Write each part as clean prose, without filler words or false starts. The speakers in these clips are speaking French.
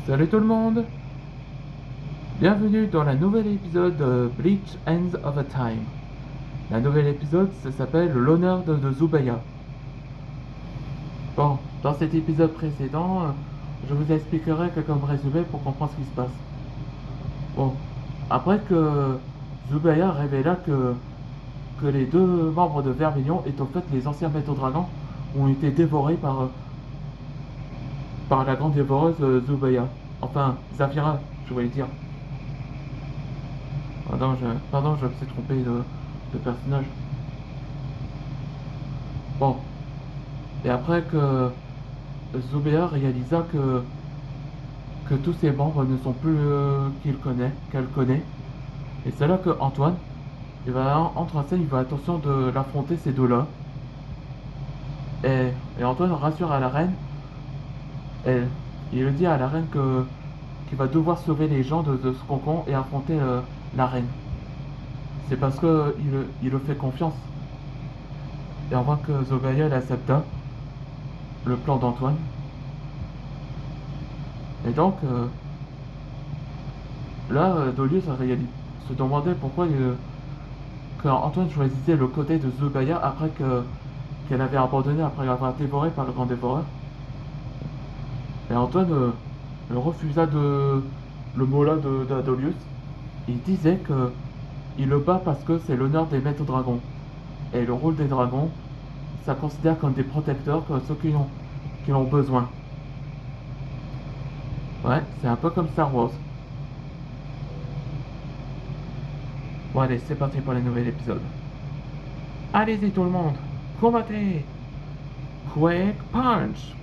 Salut tout le monde! Bienvenue dans la nouvel épisode de Bleach Ends of a Time. La nouvelle épisode, ça s'appelle L'honneur de Zubaya. Bon, dans cet épisode précédent, je vous expliquerai que comme résumé pour comprendre ce qui se passe. Bon, après que Zubaya révéla que les deux membres de Vermilion étaient en fait les anciens maîtres dragons ont été dévorés par la grande dévoreuse Zubaya. Enfin, Zafira, je voulais dire. Pardon, je me suis trompé de personnage. Bon, et après que Zubaya réalisa que tous ses membres ne sont plus qu'elle connaît, et c'est là que Antoine, il va entre en scène, il va attention de l'affronter ces deux-là. Et Antoine rassure à la reine, et il le dit à la reine qu'il va devoir sauver les gens de ce cocon et affronter la reine. C'est parce que il le fait confiance. Et on voit que Zobaya accepta le plan d'Antoine. Et donc, là, Dolius se demandait pourquoi que Antoine choisissait le côté de Zobaya après qu'elle avait abandonné après l'avoir dévoré par le grand dévoreur. Et Antoine refusa le mot-là d'Adolius. Il disait que il le bat parce que c'est l'honneur des maîtres dragons. Et le rôle des dragons, ça considère comme des protecteurs, comme ceux qui ont besoin. Ouais, c'est un peu comme Star Wars. Bon allez, c'est parti pour le nouvel épisode. Allez-y tout le monde, combattez! Quick punch!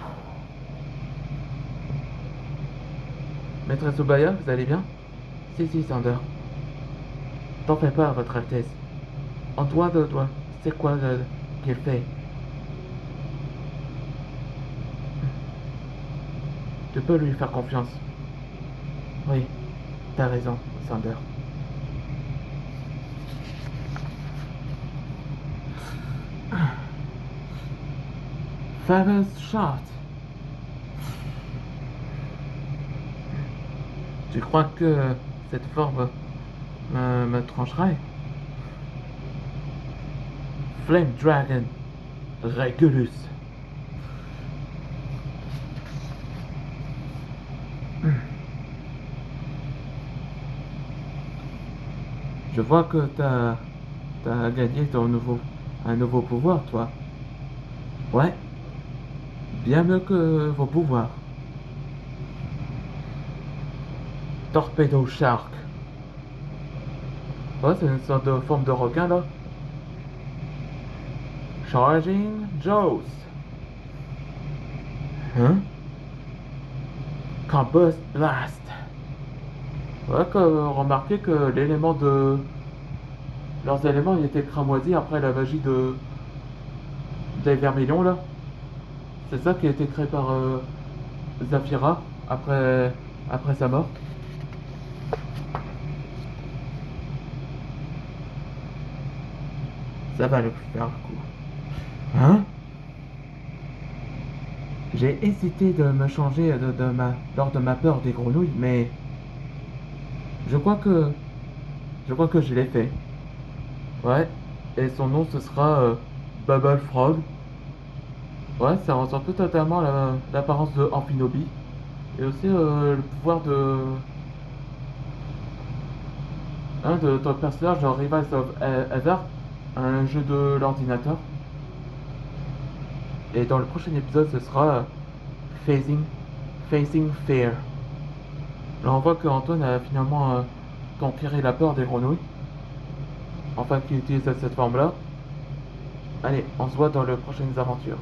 Maîtresse Obaya, vous allez bien? Si, Sander. T'en fais pas, votre Altesse. En doigt de doigt, c'est quoi qu'il fait? Tu peux lui faire confiance. Oui, t'as raison, Sander. Famous shot. Tu crois que cette forme me trancherait? Flame Dragon Regulus. Je vois que t'as gagné un nouveau pouvoir, toi. Ouais, bien mieux que vos pouvoirs. Torpedo Shark. Ouais, c'est une sorte de forme de requin, là. Charging Jaws. Hein? Combust Blast. Ouais, remarquez que leurs éléments ils étaient cramoisis après la magie des Vermilions, là. C'est ça qui a été créé par Zafira après sa mort. Ça va le faire coup. Hein? J'ai hésité de me changer lors de ma peur des grenouilles, mais je crois que je l'ai fait. Ouais, et son nom ce sera Bubble Frog. Ouais, ça ressemble totalement à l'apparence de Amphinobi. Et aussi le pouvoir de ton personnage dans Rivals of Ever, un jeu de l'ordinateur. Et dans le prochain épisode, ce sera Facing Fear. Là, on voit qu'Antoine a finalement conquéré la peur des grenouilles. Enfin, qu'il utilise cette forme-là. Allez, on se voit dans les prochaines aventures.